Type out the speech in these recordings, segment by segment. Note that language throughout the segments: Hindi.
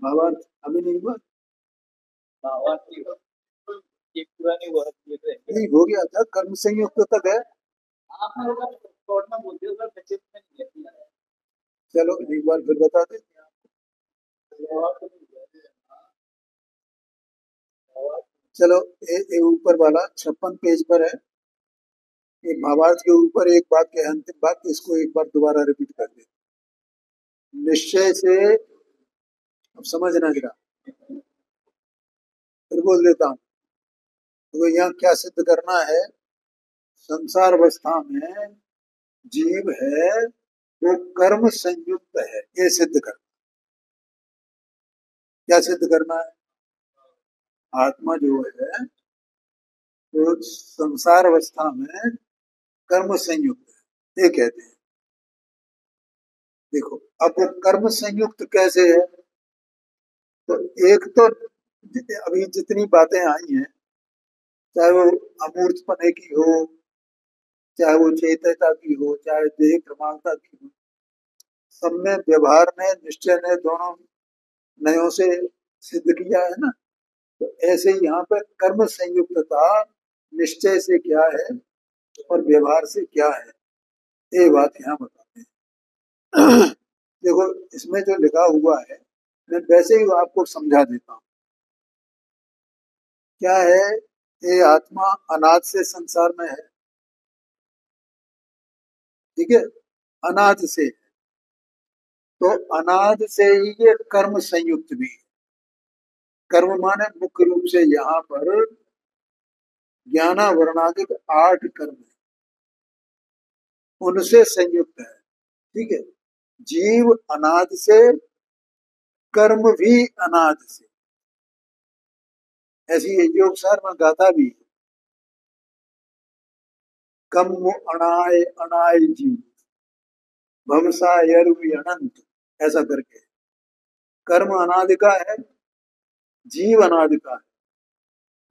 भावार्थ अभी नहीं हुआ। भावार्थ की ये पूरा नहीं हुआ नहीं हो गया था, कर्म संयुक्त तक है। आपने होगा शॉर्ट में बोल दिया सर, बच्चे में नहीं है। चलो एक बार फिर बता दे। चलो ऊपर वाला 56 पेज पर है। एक भावार्थ के ऊपर एक वाक्य है, अंतिम वाक्य, इसको एक बार दोबारा रिपीट कर दे। निश्चय से, अब समझना जरा, फिर बोल देता हूँ। तो यहाँ क्या सिद्ध करना है? संसार अवस्था में जीव है वो कर्म संयुक्त है, ये सिद्ध करना। क्या सिद्ध करना है? आत्मा जो है वो संसार अवस्था में कर्म संयुक्त है, ये कहते हैं। देखो अब वो कर्म संयुक्त कैसे है? तो एक तो अभी जितनी बातें आई हैं, चाहे वो अमूर्त पने की हो, चाहे वो चेतनता की हो, चाहे देह प्रमाणता की हो, सब में व्यवहार ने, निश्चय ने, दोनों नयों से सिद्ध किया है ना। तो ऐसे ही यहाँ पर कर्म संयुक्तता निश्चय से क्या है और व्यवहार से क्या है, ये बात यहाँ बताते हैं। देखो इसमें जो लिखा हुआ है मैं वैसे ही आपको समझा देता हूँ। क्या है? ये आत्मा अनाद से संसार में है, ठीक है, अनाद से। तो अनाद से ही ये कर्म संयुक्त भी है। कर्म माने मुख्य रूप से यहाँ पर ज्ञानावरणादिक 8 कर्म है, उनसे संयुक्त है, ठीक है। जीव अनाद से, कर्म भी अनाद से। ऐसी योग सार में गाथा भी है, कम अणाय अणाय जीव भवसायर अनंत, ऐसा करके। कर्म अनादि का है, जीव अनादि का है,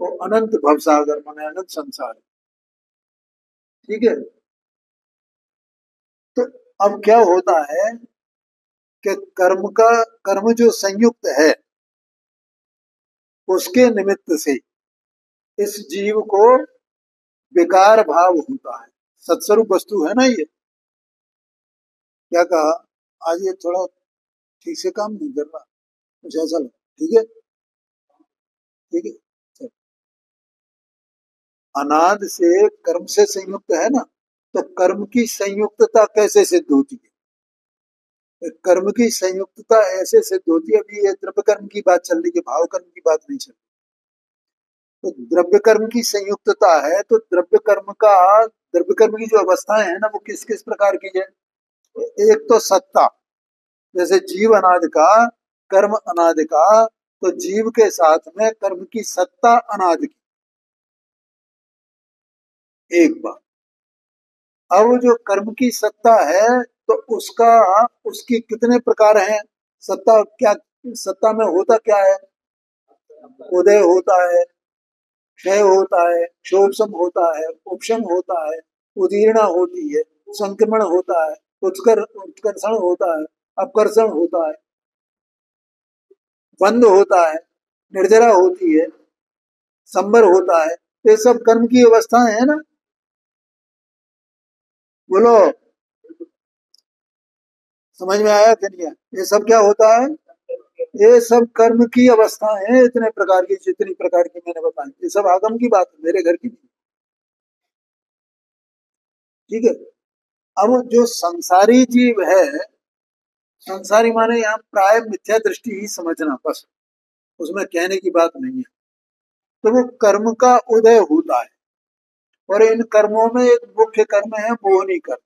वो अनंत भवसागर माने अनंत संसार, ठीक है। तो अब क्या होता है कि कर्म जो संयुक्त है उसके निमित्त से इस जीव को विकार भाव होता है। सत्स्वरूप वस्तु है ना ये। क्या कहा? आज ये थोड़ा ठीक से काम नहीं कर रहा, कुछ ऐसा लगा, ठीक है, ठीक है। चलो। अनाद से कर्म से संयुक्त है ना, तो कर्म की संयुक्तता कैसे सिद्ध होती है? कर्म की संयुक्तता ऐसे सिद्ध होती है, अभी ये द्रव्य कर्म की बात चल रही है, भाव कर्म की बात नहीं चल रही। तो द्रव्य कर्म की संयुक्तता है, तो द्रव्य कर्म की जो अवस्थाएं है ना, वो किस किस प्रकार की है? एक तो सत्ता, जैसे जीव अनादि का, कर्म अनादि का, तो जीव के साथ में कर्म की सत्ता अनादि की, एक बात। अब जो कर्म की सत्ता है तो उसकी कितने प्रकार हैं? सत्ता क्या, सत्ता में होता क्या है? उदय होता है, क्षय होता है, क्षोभसम होता है, उपशम होता है, उदीर्णा होती है, संक्रमण होता है, उत्कर्षण होता है, अपकर्षण होता है, बंध होता है, निर्जरा होती है, संबर होता है। ये सब कर्म की अवस्थाएं है ना। बोलो, समझ में आया कि नहीं आया? ये सब क्या होता है? ये सब कर्म की अवस्थाएं हैं, इतने प्रकार की, जितनी प्रकार की मैंने बताई, ये सब आगम की बात है, मेरे घर की नहीं, ठीक है। अब जो संसारी जीव है, संसारी माने यहाँ प्राय मिथ्या दृष्टि ही समझना बस, उसमें कहने की बात नहीं है। तो वो कर्म का उदय होता है, और इन कर्मों में एक मुख्य कर्म है मोहनी कर्म।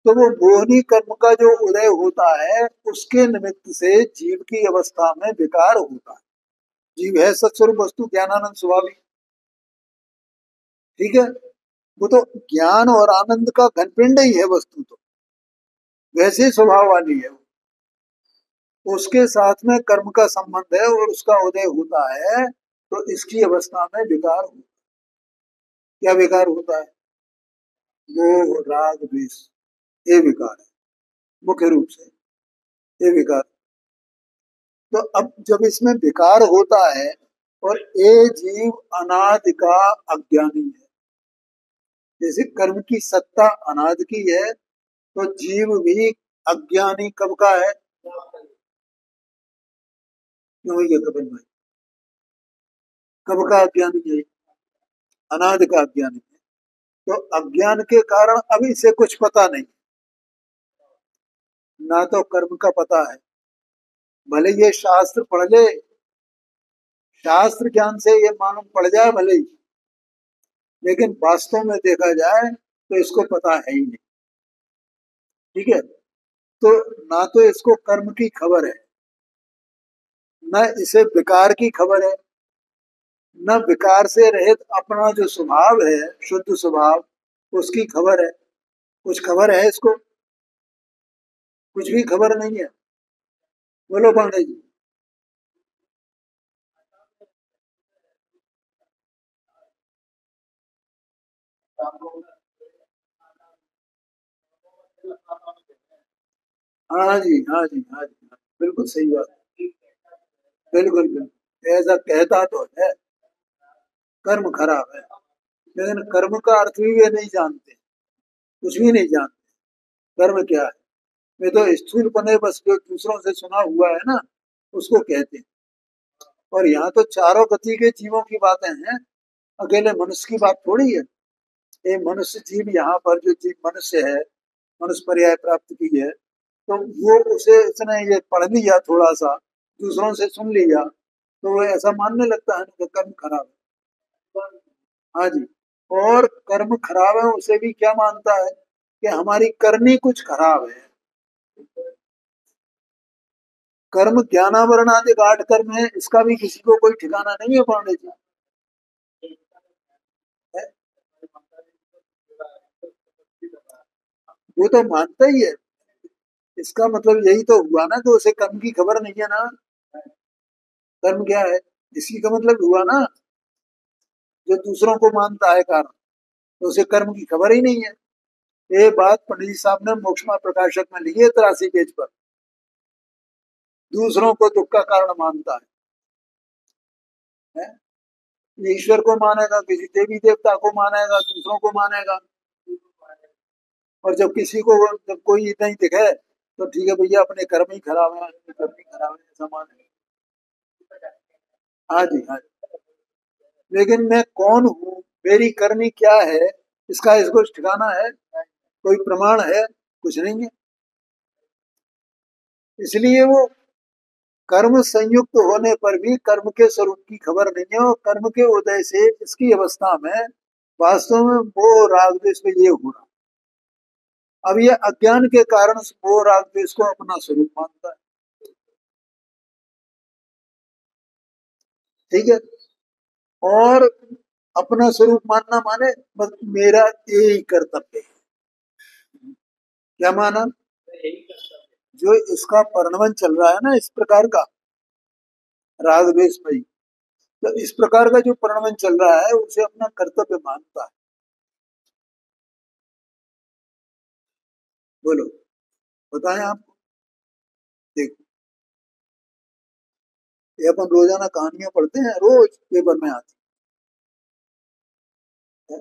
तो वो मोहनी कर्म का जो उदय होता है उसके निमित्त से जीव की अवस्था में विकार होता है। जीव है सत्स्वरूप वस्तु, ज्ञानानंद स्वाभाविक, ठीक है। वो तो ज्ञान और आनंद का घनपिंड ही है वस्तु, तो वैसे स्वभाव वाली है वो। उसके साथ में कर्म का संबंध है और उसका उदय होता है, तो इसकी अवस्था में विकार होता है। क्या विकार होता है? मोह राग द्वेष, ये विकार है मुख्य रूप से, ये विकार। तो अब जब इसमें विकार होता है और ये जीव अनादि का अज्ञानी है, जैसे कर्म की सत्ता अनादि की है, तो जीव भी अज्ञानी कब का है? क्यों ये कपिल भाई, कब का अज्ञानी है? अनादि का अज्ञानी है। तो अज्ञान के कारण अभी इसे कुछ पता नहीं, ना तो कर्म का पता है, भले ये शास्त्र पढ़ ले, शास्त्र ज्ञान से ये मालूम पड़ जाए भले ही, लेकिन वास्तव में देखा जाए तो इसको पता है ही नहीं। ठीक है, तो ना तो इसको कर्म की खबर है, न इसे विकार की खबर है, न विकार से रहित अपना जो स्वभाव है, शुद्ध स्वभाव, उसकी खबर है। कुछ खबर है इसको? कुछ भी खबर नहीं है। बोलो पांडे जी। हाँ जी, हाँ जी, हाँ जी, हाँ, बिल्कुल सही बात है। बिल्कुल बिल्कुल ऐसा कहता तो है, कर्म खराब है, लेकिन कर्म का अर्थ भी वे नहीं जानते, कुछ भी नहीं जानते। कर्म क्या है? वे तो स्थूलपने बस जो दूसरों से सुना हुआ है ना, उसको कहते हैं। और यहाँ तो चारों गति के जीवों की बातें हैं, अकेले मनुष्य की बात थोड़ी है। ये मनुष्य जीव यहाँ पर जो जीव मनुष्य है, मनुष्य पर्याय प्राप्त की है, तो वो उसे इसने ये पढ़ लिया थोड़ा सा, दूसरों से सुन लिया, तो वो ऐसा मानने लगता है कि कर्म खराब है। हाँ जी, और कर्म खराब है उसे भी क्या मानता है कि हमारी करनी कुछ खराब है। कर्म ज्ञानावरण आदि गाढ़ कर्म है, इसका भी किसी को कोई ठिकाना नहीं है पांडे जी। है? वो तो मानता ही है, इसका मतलब यही तो हुआ ना कि उसे कर्म की खबर नहीं है ना। कर्म क्या है, इसी का मतलब हुआ ना, जो दूसरों को मानता है कारण, तो उसे कर्म की खबर ही नहीं है। ये बात पंडित जी साहब ने मोक्षमा प्रकाशक में लिखी है 83 पेज पर। दूसरों को दुख का कारण मानता है? ईश्वर को मानेगा, किसी देवी देवता को मानेगा, दूसरों को मानेगा। और जब किसी को, जब कोई नहीं दिखे, तो ठीक है भैया अपने कर्म ही खराब है, अपने कर्म ही खराब है, ऐसा माने। हाँ जी, हाँ जी। लेकिन मैं कौन हूँ, मेरी करनी क्या है, इसका इसको ठिकाना है? कोई प्रमाण है? कुछ नहीं है। इसलिए वो कर्म संयुक्त होने पर भी कर्म के स्वरूप की खबर नहीं है, और कर्म के उदय से इसकी अवस्था में वास्तव में वो राग द्वेष में ये हो रहा। अब ये अज्ञान के कारण वो राग द्वेष को अपना स्वरूप मानता है। ठीक है, और अपना स्वरूप मानना माने बस मेरा यही कर्तव्य है। क्या माना? जो इसका परिणमन चल रहा है ना इस प्रकार का, राग द्वेष में, तो इस प्रकार का जो परिणमन चल रहा है उसे अपना कर्तव्य मानता है। बोलो, बताएं आपको। देखो, ये अपन रोजाना कहानियां पढ़ते हैं, रोज पेपर में आती है।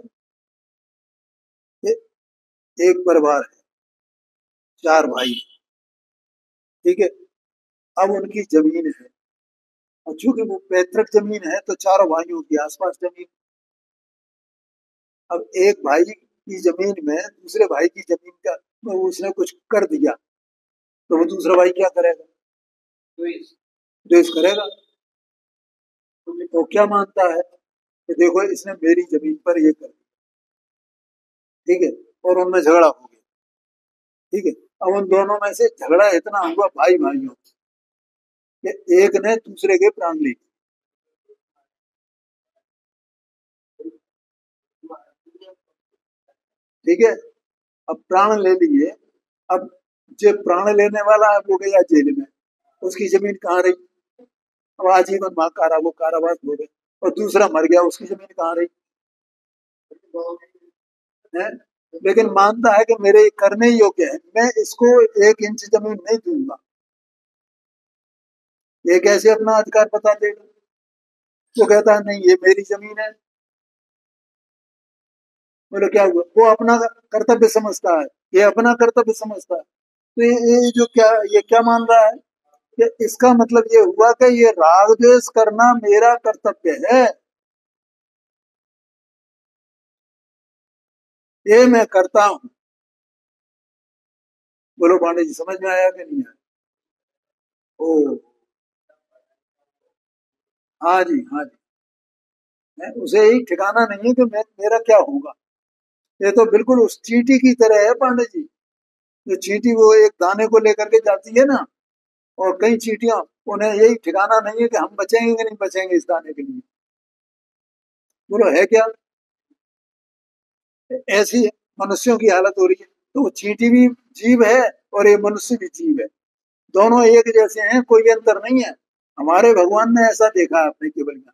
ये एक परिवार है, चार भाई, ठीक है। अब उनकी जमीन है, और चूंकि वो पैतृक जमीन है तो चारों भाइयों की आसपास जमीन। अब एक भाई की जमीन में दूसरे भाई की जमीन का, तो उसने कुछ कर दिया, तो वो दूसरा भाई क्या करेगा? द्वेष करेगा। तो क्या मानता है कि देखो इसने मेरी जमीन पर ये कर दिया, ठीक है, और उनमें झगड़ा हो गया। ठीक है, अब उन दोनों में से झगड़ा इतना हुआ भाई भाइयों कि एक ने दूसरे के प्राण ले लिए। ठीक है, अब प्राण ले लिए। अब जो प्राण लेने वाला है वो गया जेल में, उसकी जमीन कहाँ रही? अब आजीवन वहां वो कारावास हो गए। और दूसरा मर गया, उसकी जमीन कहाँ रही? है? लेकिन मानता है कि मेरे करने योग्य है, मैं इसको 1 इंच जमीन नहीं दूंगा। ये कैसे अपना अधिकार बता देगा? वो कहता है नहीं ये मेरी जमीन है। बोले क्या हुआ? वो अपना कर्तव्य समझता है, ये अपना कर्तव्य समझता है। तो ये जो क्या, ये क्या मान रहा है कि इसका मतलब ये हुआ कि ये राग द्वेष करना मेरा कर्तव्य है, ये मैं करता हूं। बोलो पांडे जी, समझ में आया कि नहीं आया? ओ, हाँ जी, हाँ जी। उसे यही ठिकाना नहीं है कि मेरा क्या होगा। ये तो बिल्कुल उस चींटी की तरह है पांडे जी। जो चींटी वो एक दाने को लेकर के जाती है ना, और कई चींटियां, उन्हें यही ठिकाना नहीं है कि हम बचेंगे कि नहीं बचेंगे इस दाने के लिए। बोलो है क्या? ऐसी मनुष्यों की हालत हो रही है। तो वो चींटी भी जीव है और ये मनुष्य भी जीव है, दोनों एक जैसे हैं, कोई अंतर नहीं है। हमारे भगवान ने ऐसा देखा है अपने केवल में।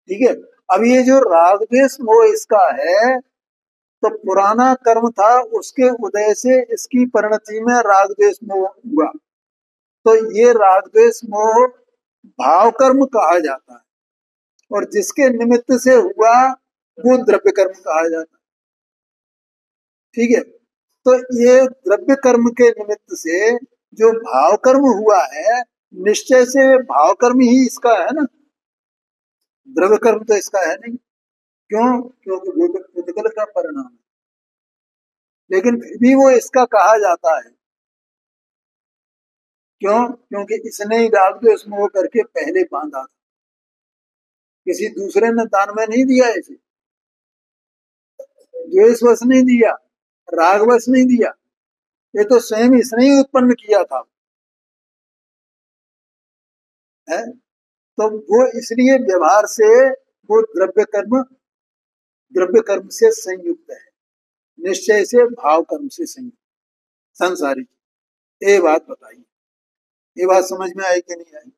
ठीक है। अब ये जो राग द्वेष मोह इसका है, तो पुराना कर्म था, उसके उदय से इसकी परिणति में राग द्वेष मोह हुआ। तो ये राग द्वेष मोह भाव कर्म कहा जाता है, और जिसके निमित्त से हुआ वो द्रव्य कर्म कहा जाता है। ठीक है। तो ये द्रव्य कर्म के निमित्त से जो भाव कर्म हुआ है, निश्चय से भाव कर्म ही इसका है ना, द्रव्य कर्म तो इसका है नहीं। क्यों? क्योंकि वो तो उद्गल का परिणाम है, लेकिन फिर भी वो इसका कहा जाता है। क्यों? क्योंकि इसने ही राग द्वेष मोह करके पहले बांधा था, किसी दूसरे ने दान में नहीं दिया इसे, द्वेषवश नहीं दिया, रागवश नहीं दिया, ये तो स्वयं इसने ही उत्पन्न किया था। है? तो वो इसलिए व्यवहार से वो द्रव्य कर्म से संयुक्त है, निश्चय से भाव कर्म से संयुक्त संसारी। ये बात बताइए, ये बात समझ में आई कि नहीं आई?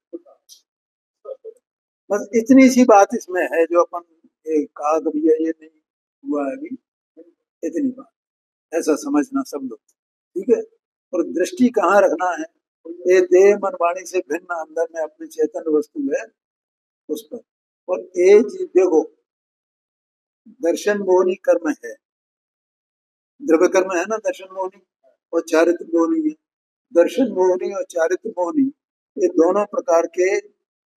बस इतनी सी बात इसमें है जो अपन कहा कभी ये नहीं हुआ है अभी, इतनी बात ऐसा समझना सब लोग। ठीक है। और दृष्टि कहाँ रखना है? ये देह मन वाणी से भिन्न अंदर में अपनी चैतन्य वस्तु है, उस पर। और ये चीज देखो, दर्शन मोहनी कर्म है, द्रव्य कर्म है ना दर्शन मोहनी, और चारित्र मोहनी है। दर्शन मोहनी और चारित्र मोहनी, ये दोनों प्रकार के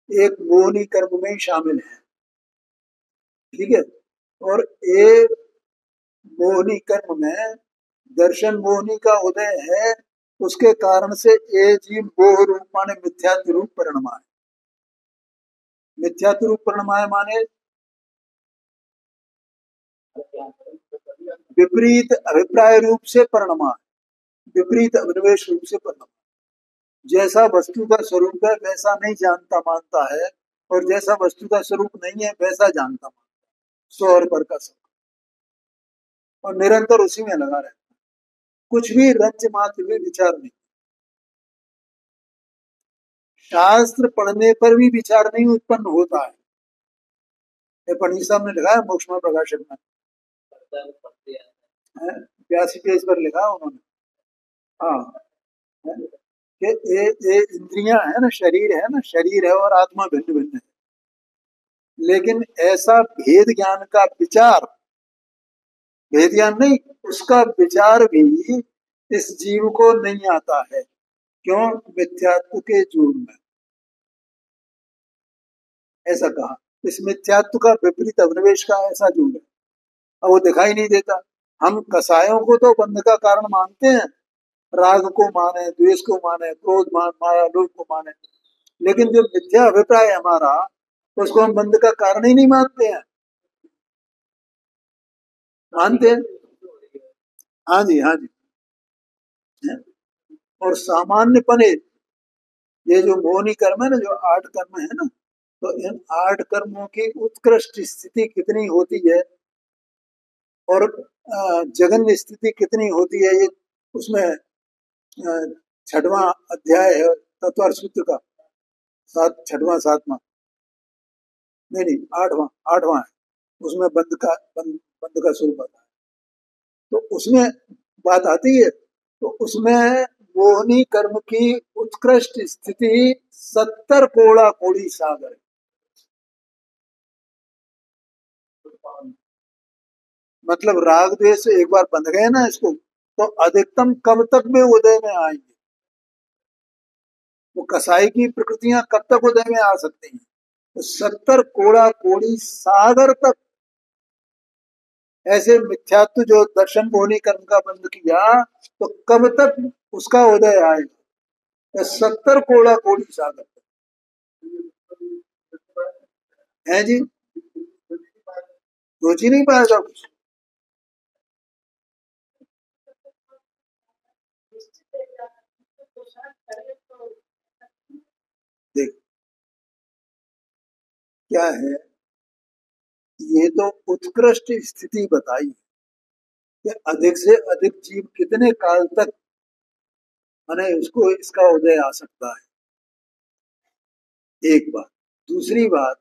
एक मोहनी कर्म में ही शामिल है। ठीक है। और एक मोहनी कर्म में दर्शन मोहनी का उदय है, उसके कारण से ये जीव मोह रूप माने मिथ्यात्व रूप परिणमाय। मिथ्यात्व रूप परिणमाय माने विपरीत अभिप्राय रूप से परिणमाय, विपरीत अभिनिवेश रूप से परिणमाय। जैसा वस्तु का स्वरूप है वैसा नहीं जानता मानता है, और जैसा वस्तु का स्वरूप नहीं है वैसा जानता मानता है, स्व और पर का सब, और निरंतर उसी में लगा रहता है। कुछ भी रंच मात्र भी विचार नहीं, शास्त्र पढ़ने पर भी विचार नहीं उत्पन्न होता है। ये पंडित साहब ने लिखा है मोक्ष में प्रकाशक में, 82 पेज पर लिखा उन्होंने। हाँ, है? कि ये इंद्रियां है ना, शरीर है ना, शरीर है और आत्मा भिन्न भिन्न है, लेकिन ऐसा भेद ज्ञान का विचार, भेद ज्ञान नहीं, उसका विचार भी इस जीव को नहीं आता है। क्यों? मिथ्यात्व के जोर में। ऐसा कहा, इस मिथ्यात्व का विपरीत अभिनिवेश का ऐसा जोर है, अब वो दिखाई नहीं देता। हम कसायों को तो बंध का कारण मानते हैं, राग को माने, द्वेष को माने, क्रोध मान, माया लोभ को माने, लेकिन जो मिथ्या अभिप्राय है हमारा, उसको हम बंध का कारण ही नहीं मानते हैं। मानते हैं? हाँ जी, हाँ जी। और सामान्य पने, ये जो मोहनी कर्म है ना, जो 8 कर्म है ना, तो इन 8 कर्मों की उत्कृष्ट स्थिति कितनी होती है, और जघन्य स्थिति कितनी होती है, ये उसमें 6वां अध्याय है तत्व सूत्र का, 6वां 7वां, नहीं नहीं 8वां, 8वां है। उसमें बंद का स्वरूप आता है, तो उसमें बात आती है। तो उसमें मोहनी कर्म की उत्कृष्ट स्थिति 70 कोड़ा कोड़ी सागर। मतलब राग द्वेष से एक बार बंध गए ना इसको, तो अधिकतम कब तक वे उदय में आएंगे? वो कसाई की प्रकृतियां कब तक उदय में आ सकती हैं? तो 70 कोड़ा कोड़ी सागर तक। ऐसे मिथ्यात्व जो दर्शन मोहनी कर्म का बंद किया, तो कब तक उसका उदय आएगा? 70 कोड़ा कोड़ी सागर तक है जी। सोच ही नहीं पाएगा कुछ। देख क्या है, ये तो उत्कृष्ट स्थिति बताई कि अधिक से अधिक जीव कितने काल तक माने उसको इसका उदय आ सकता है, एक बात। दूसरी बात,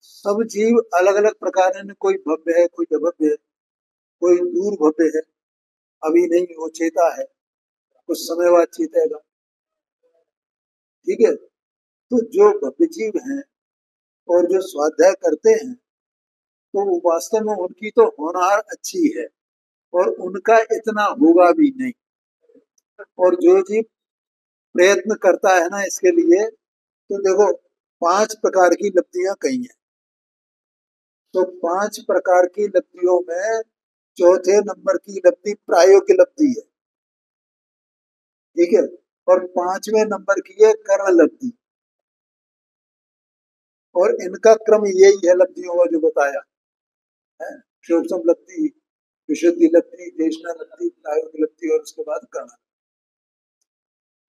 सब जीव अलग अलग प्रकार हैं, कोई भव्य है, कोई अभव्य है, कोई दूर भव्य है, अभी नहीं वो चेता है, कुछ समय बाद चेतेगा। ठीक है, तो जो भव्य जीव हैं और जो स्वाध्याय करते हैं, तो वो वास्तव में उनकी तो होनहार अच्छी है और उनका इतना होगा भी नहीं। और जो जीव प्रयत्न करता है ना इसके लिए, तो देखो 5 प्रकार की लब्धियां कही हैं। तो 5 प्रकार की लब्धियों में चौथे नंबर की लब्धि प्रायोगिक लब्धि है। ठीक है, और 5वें नंबर की है कर्ण लब्धि। और इनका क्रम यही है लब्धियों का जो बताया है, सूक्ष्म लब्धि, विशुद्धि लब्धि, देशना लब्धि, प्रायोगिक लब्धि और उसके बाद कर्ण।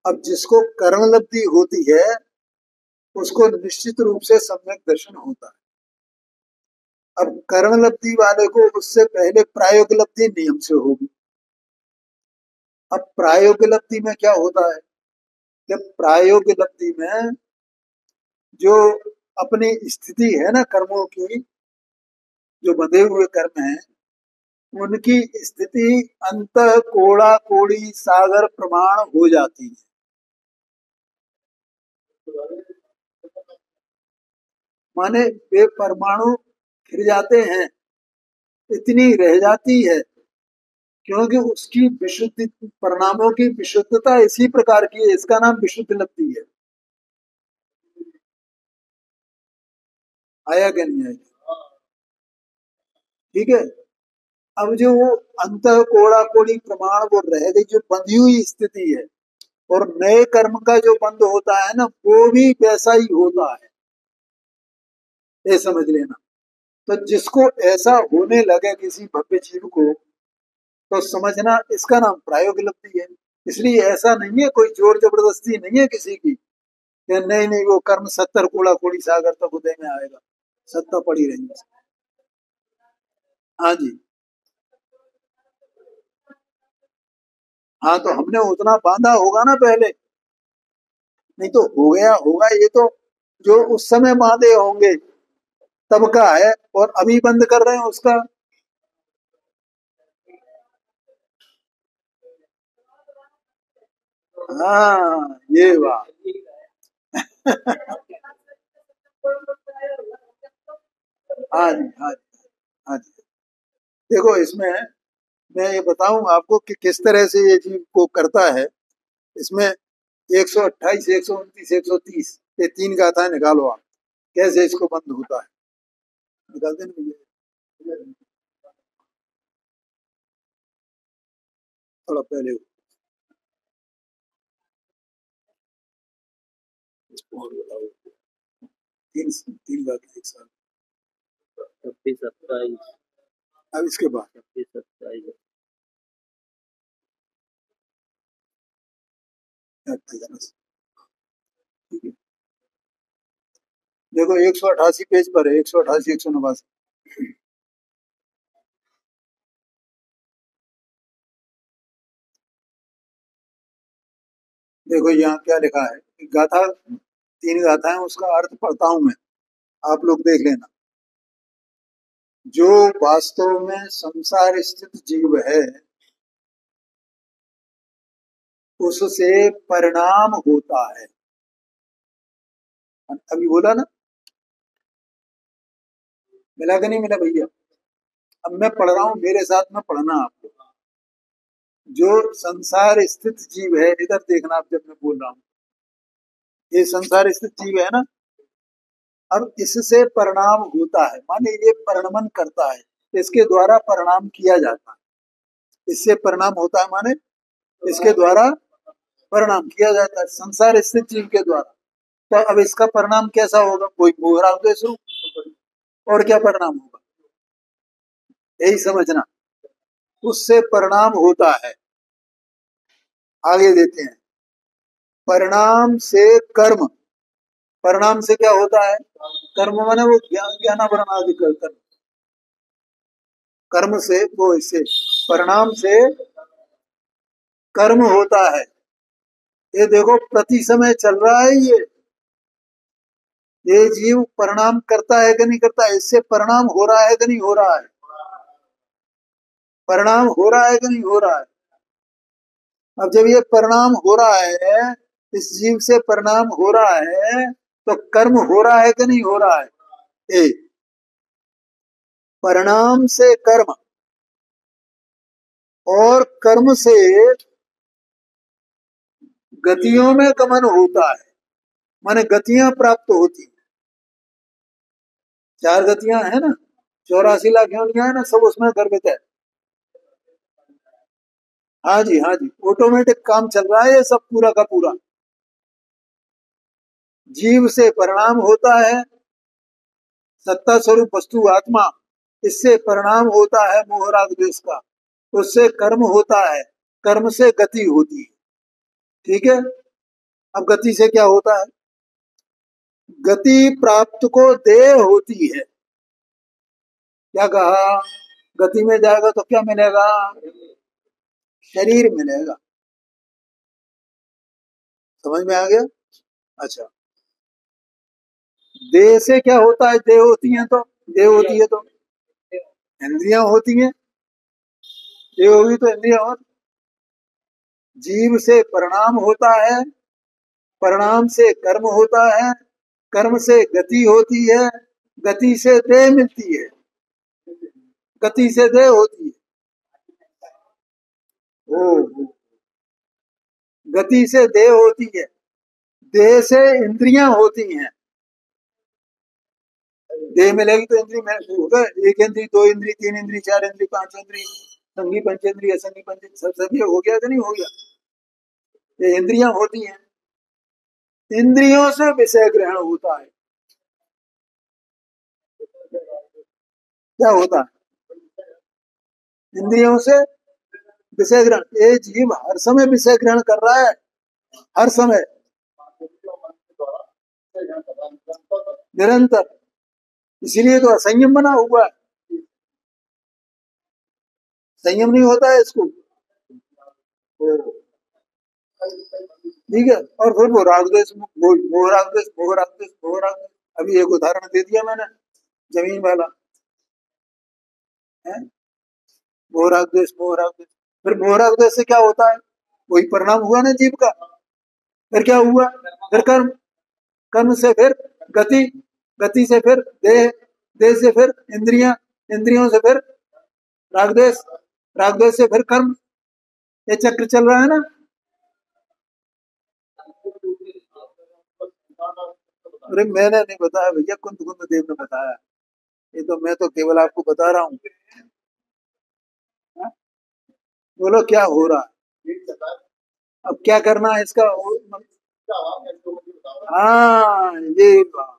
अब जिसको कर्ण लब्धि होती है उसको निश्चित रूप से सम्यक दर्शन होता है। अब कर्ण लब्धि वाले को उससे पहले प्रायोगिक लब्धि नियम से होगी। अब प्रायोगिक लब्धि में क्या होता है कि प्रायोगिक लब्धि में जो अपनी स्थिति है ना कर्मों की, जो बंधे हुए कर्म हैं, उनकी स्थिति अंत कोड़ा कोड़ी सागर प्रमाण हो जाती है। माने वे परमाणु फिर जाते हैं, इतनी रह जाती है, क्योंकि उसकी विशुद्धि, परिणामों की विशुद्धता इसी प्रकार की है, इसका नाम विशुद्ध लब्धि है। आया क्या नहीं आया? ठीक है, अब जो वो अंत कोड़ा कोड़ी प्रमाण वो रह गई, जो बंधी हुई स्थिति है, और नए कर्म का जो बंध होता है ना, वो भी वैसा ही होता है, ये समझ लेना। तो जिसको ऐसा होने लगे किसी भव्य जीव को, तो समझना इसका नाम प्रायोगिक लब्धि है। इसलिए ऐसा नहीं है, कोई जोर जबरदस्ती नहीं है किसी की कि नहीं नहीं वो कर्म 70 कोड़ा कोड़ी सागर तक उदय में आएगा, 70 पड़ी रहेंगे। हाँ जी। हाँ, तो हमने उतना बांधा होगा ना पहले, नहीं तो हो गया होगा ये तो जो उस समय बांधे होंगे तब का है, और अभी बंद कर रहे हैं उसका। हाँ ये बात। हाँ जी, हाँ जी, हाँ जी। देखो इसमें मैं ये बताऊं आपको कि किस तरह से ये जीव को करता है। इसमें 128, 129, 130 ये 3 गाथाएं निकालो आप, कैसे इसको बंद होता है, निकाल देना भैया, थोड़ा पहले और बताओ। 3 गाथाएं एक साथ। 26, 27, अब इसके बाद 26, 27। ठीक है, देखो 188 पेज पर है, 188, 189। देखो यहाँ क्या लिखा है, गाथा 3 गाथाएं, उसका अर्थ पढ़ता हूं मैं, आप लोग देख लेना। जो वास्तव में संसार स्थित जीव है, उससे परिणाम होता है। अभी बोला ना, मिला कि नहीं मिला भैया? अब मैं पढ़ रहा हूं, मेरे साथ में पढ़ना आपको। जो संसार स्थित जीव है, इधर देखना आप, जब मैं बोल रहा हूं ये संसार स्थित जीव है ना, अब इससे परिणाम होता है, माने ये परिणमन करता है, इसके द्वारा परिणाम किया जाता है। इससे परिणाम होता है माने इसके द्वारा परिणाम किया जाता है, संसार स्थित जीव के द्वारा। तो अब इसका परिणाम कैसा होगा? कोई मोहराग स्वरूप, और क्या परिणाम होगा, यही समझना। उससे परिणाम होता है। आगे देते हैं, परिणाम से कर्म। परिणाम से क्या होता है? कर्म माने वो ज्ञानावरण आदि कर्म। कर्म से वो, इससे परिणाम से कर्म होता है। ये देखो प्रति समय चल रहा है ये जीव परिणाम करता है कि नहीं करता है? इससे परिणाम हो रहा है कि नहीं हो रहा है? परिणाम हो रहा है कि नहीं हो रहा है? अब जब ये परिणाम हो रहा है, इस जीव से परिणाम हो रहा है, तो कर्म हो रहा है कि नहीं हो रहा है? ए, परिणाम से कर्म और कर्म से गतियों में गमन होता है, माने गतियां प्राप्त होती हैं। चार गतियां है ना, 84 लाख योनियां है ना, सब उसमें गर्भित है। हाँ जी, हाँ जी, ऑटोमेटिक काम चल रहा है ये सब पूरा का पूरा। जीव से परिणाम होता है, सत्ता स्वरूप वस्तु आत्मा, इससे परिणाम होता है मोह राग द्वेष का। उससे कर्म होता है, कर्म से गति होती है। ठीक है, अब गति से क्या होता है? गति प्राप्त को देह होती है। क्या कहा? गति में जाएगा तो क्या मिलेगा? शरीर मिलेगा। समझ में आ गया? अच्छा, देह से क्या होता है? देह होती है तो, देह होती है तो इंद्रियां होती हैं, देह होगी तो इंद्रियां हो। जीव से परिणाम होता है, परिणाम से कर्म होता है, कर्म से गति होती है, गति से देह मिलती है, गति से देह होती है। ओ, गति से देह होती है, देह से इंद्रियां होती हैं। देह मिलेगी तो इंद्रिय होगा, एक इंद्री, दो इंद्री, तीन इंद्री, चार इंद्री, पांच इंद्री, संगी पंचेंद्री, असंगी पंचेंद्री, सब ये हो गया कि नहीं हो गया? ये इंद्रियां होती हैं। इंद्रियों से विषय ग्रहण होता है। क्या होता है? इंद्रियों से विषय ग्रहण। ये जीव हर समय विषय ग्रहण कर रहा है, हर समय, निरंतर। इसीलिए तो असंयम बना हुआ है। संयम नहीं होता है इसको। ठीक है, और फिर वो रागद्वेष, मोह रागद्वेष, मोह रागद्वेष, मोह रागद्वेष। अभी एक उदाहरण दे दिया मैंने, जमीन वाला है, मोह रागद्वेष, मोह रागद्वेष। फिर मोह रागद्वेष से क्या होता है? वही परिणाम हुआ ना जीव का। फिर क्या हुआ? फिर कर्म, कर्म से फिर गति, गति से फिर देह, देह से फिर इंद्रियां, इंद्रियों से फिर रागद्वेष, रागद्वेष से फिर कर्म। ये चक्र चल रहा है ना। अरे मैंने नहीं बताया भैया, कुंत कुंत देव ने बताया। ये तो मैं तो केवल आपको बता रहा हूँ। बोलो क्या हो रहा है? अब क्या करना है इसका? हाँ, ये बात।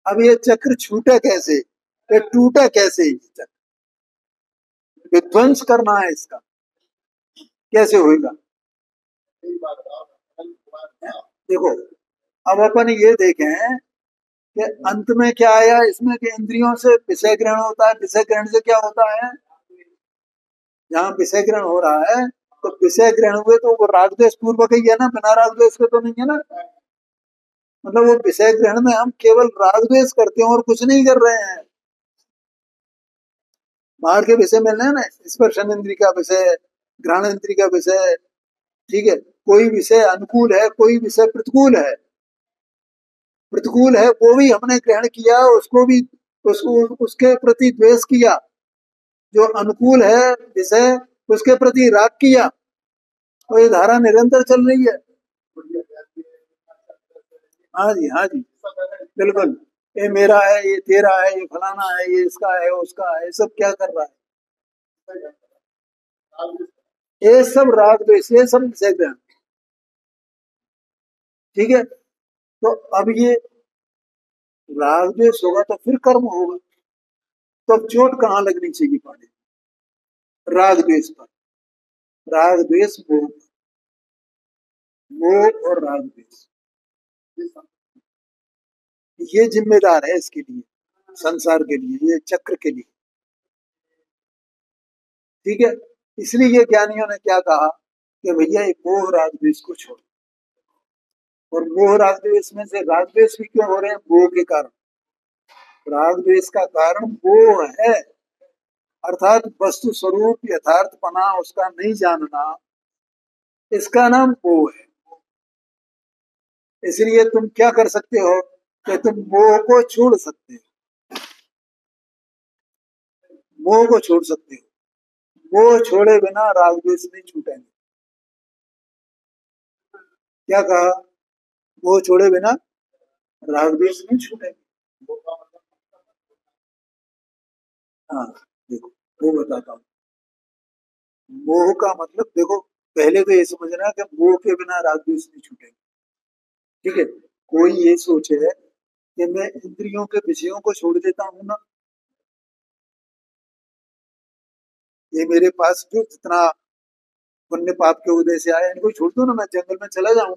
अब ये चक्र छूटा कैसे, ये टूटा कैसे? ये चक्र विध्वंस करना है इसका, कैसे होगा? देखो, अब अपन ये देखें कि अंत में क्या आया इसमें, कि इंद्रियों से विषय ग्रहण होता है। विषय ग्रहण से क्या होता है? जहाँ विषय ग्रहण हो रहा है, तो विषय ग्रहण हुए तो वो रागद्वेष पूर्वक ही है ना, बिना रागद्वेष के तो नहीं है ना। मतलब वो विषय ग्रहण में हम केवल रागद्वेष करते हैं और कुछ नहीं कर रहे हैं। बाहर के विषय मिल रहे हैं ना, स्पर्शन इंद्री का विषय, घ्राण इंद्री का विषय, ठीक है, कोई विषय अनुकूल है, कोई विषय प्रतिकूल है। प्रतिकूल है वो भी हमने ग्रहण किया, उसको भी उसको उसके प्रति द्वेष किया। जो अनुकूल है विषय, उसके प्रति राग किया। और ये धारा निरंतर चल रही है। हाँ जी, हाँ जी, बिल्कुल। ये मेरा है, ये तेरा है, ये फलाना है, ये इसका है, उसका है, सब क्या कर रहा है? ये सब राग द्वेष, ये सब विषय ग्रहण। ठीक है, तो अब ये राग द्वेष होगा तो फिर कर्म होगा। तो अब चोट कहाँ लगनी चाहिए पाने? राग द्वेष पर। राग द्वेष मोह, मोह और राग द्वेष, ये जिम्मेदार है इसके लिए, संसार के लिए, ये चक्र के लिए। ठीक है, इसलिए ये ज्ञानियों ने क्या कहा कि भैया ये मोह राग द्वेष को छोड़ो। और मोह राग द्वेष में से राग द्वेष भी क्यों हो रहे हैं? मोह के कारण। राग द्वेष का कारण मोह है, अर्थात वस्तु स्वरूप यथार्थपना उसका नहीं जानना, इसका नाम मोह है। इसलिए तुम क्या कर सकते हो कि तुम मोह को छोड़ सकते हो, मोह को छोड़ सकते हो। मोह छोड़े बिना राग द्वेष नहीं छूटेंगे। क्या कहा? मोह छोड़े बिना राग द्वेष नहीं छूटेंगे। हाँ, देखो वो बताता हूँ। मोह का मतलब देखो, पहले तो ये समझना कि मोह के बिना राग द्वेष नहीं छूटेंगे। ठीक है, कोई ये सोचे कि मैं इंद्रियों के विषयों को छोड़ देता हूं ना, ये मेरे पास जो जितना पुण्य पाप के उदय से आया, इनको छोड़ दो ना, मैं जंगल में चला जाऊं,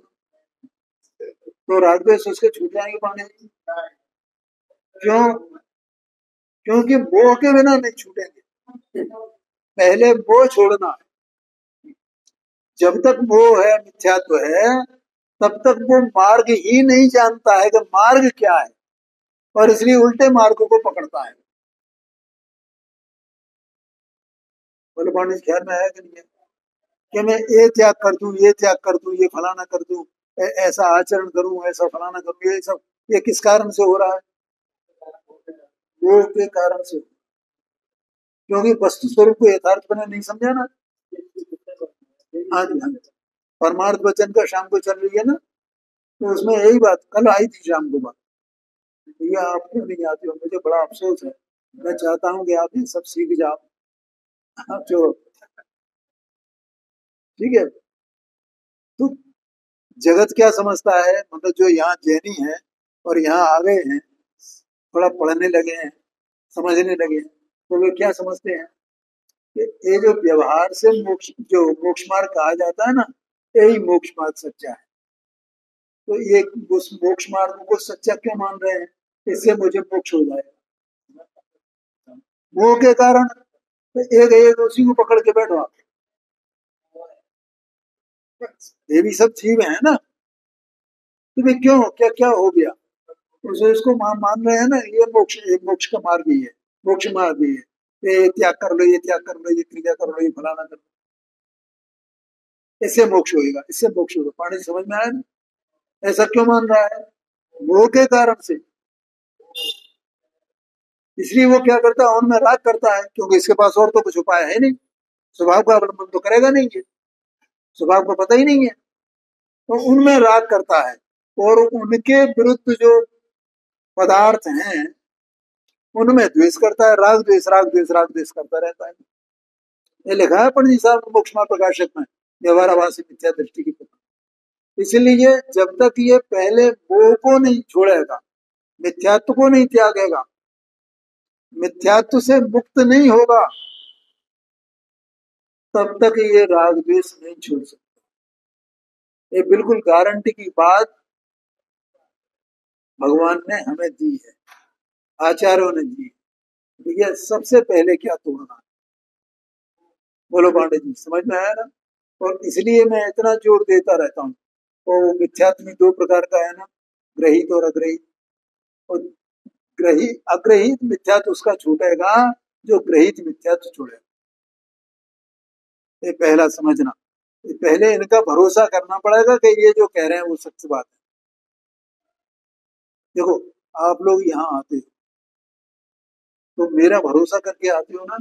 तो राग द्वेष उसके छूट जाएंगे पाने। क्यों? क्योंकि मोह के बिना नहीं छूटेंगे। पहले मोह छोड़ना है। जब तक मोह है, मिथ्यात्व है, तब तक वो मार्ग ही नहीं जानता है कि मार्ग क्या है, और इसलिए उल्टे मार्ग को पकड़ता है। बोले पांडित, ख्याल में आया कि नहीं है कि मैं ये त्याग कर दूं, ये त्याग कर दूं, ये फलाना कर दूं, ऐसा आचरण करूं, ऐसा फलाना करूं, ये सब ये किस कारण से हो रहा है? मोह के कारण से। क्योंकि वस्तु स्वरूप को यथार्थ बने नहीं समझा ना। हाँ जी, हाँ जी। परमार्थ वचन का शाम को चल रही है ना, तो उसमें यही बात कल आई थी शाम को बात। भैया आप क्यों नहीं आते हो? मुझे बड़ा अफसोस है, मैं चाहता हूँ कि आप ये सब सीख जाओ। आप जो, ठीक है, तो जगत क्या समझता है, मतलब जो यहाँ जैनी है और यहाँ आ गए हैं, थोड़ा पढ़ने लगे हैं, समझने लगे हैं, तो वे क्या समझते हैं कि ये जो व्यवहार से मोक्ष, जो मोक्ष मार्ग कहा जाता है ना, यही मोक्ष मार्ग सच्चा है। तो ये उस मोक्ष मार्ग को सच्चा क्यों मान रहे हैं? इससे मुझे मोक्ष हो जाएगा। मोह के कारण तो एक एक उसी को पकड़ के बैठो आप। ये भी सब चीजें है ना, तुम्हें क्यों, क्या क्या हो गया? उसे इसको मान रहे हैं ना, ये मोक्ष का मार्ग ही है, मोक्ष मार्ग ही है। ये त्याग कर लो, ये त्याग कर लो, ये क्रिया कर लो, ये फलाना कर लो, इससे मोक्ष होगा, इससे मोक्ष होगा। पानी समझ में आया ना? ऐसा क्यों मान रहा है? मोह के कारण से। इसलिए वो क्या करता है, उनमें राग करता है, क्योंकि इसके पास और तो कुछ उपाय है नहीं, स्वभाव का अवलंबन तो करेगा नहीं है, स्वभाव को पता ही नहीं है, तो उनमें राग करता है। और उनके विरुद्ध जो पदार्थ हैं उनमें द्वेष करता है, राग द्वेष, राग द्वेष, राग द्वेष करता रहता है। ये लिखा है पंडित साहब ने मोक्षमा प्रकाशक में, व्यवहार आभासी मिथ्या दृष्टि की प्रकार। इसलिए जब तक ये पहले मोह को नहीं छोड़ेगा, मिथ्यात्व को नहीं त्यागेगा, मिथ्यात्व से मुक्त नहीं होगा, तब तक ये राग द्वेष नहीं छोड़ सकता। ये बिल्कुल गारंटी की बात भगवान ने हमें दी है, आचार्यों ने दी है। भैया सबसे पहले क्या तोड़ना है? बोलो पांडे जी, समझ में आया ना? और इसलिए मैं इतना जोर देता रहता हूँ। तो मिथ्यात्व दो प्रकार का है ना, ग्रहित और अग्रहित। और ग्रहित अग्रहित मिथ्यात्व उसका छूटेगा जो ग्रहित मिथ्यात्व छोड़ेगा। ये पहला समझना। पहले इनका भरोसा करना पड़ेगा कि ये जो कह रहे हैं वो सच बात है। देखो, आप लोग यहाँ आते हो तो मेरा भरोसा करके आते हो ना,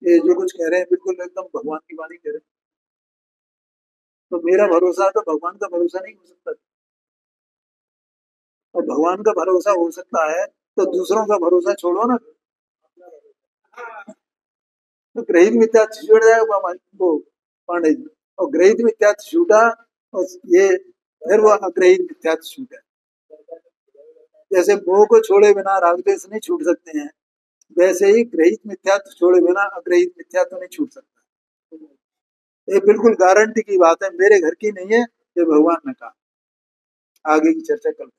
ये जो कुछ कह रहे हैं बिल्कुल एकदम भगवान की वाणी कह रहे हैं। तो मेरा भरोसा है तो भगवान का भरोसा नहीं हो सकता। और भगवान का भरोसा हो सकता है तो दूसरों का भरोसा छोड़ो ना। तो ग्रहित मिथ्यात्व छूट जाएगा वो पांडे जी। और ग्रहित मिथ्यात्व छूटा, और ये फिर वो अग्रहित मिथ्यात्व छूटा। जैसे मोह को छोड़े बिना राग द्वेष नहीं छूट सकते हैं, वैसे ही ग्रहित मिथ्यात्व छोड़े बिना अग्रहित मिथ्यात्व नहीं छूट सकता। ये बिल्कुल गारंटी की बात है, मेरे घर की नहीं है, ये भगवान ने कहा। आगे की चर्चा कर।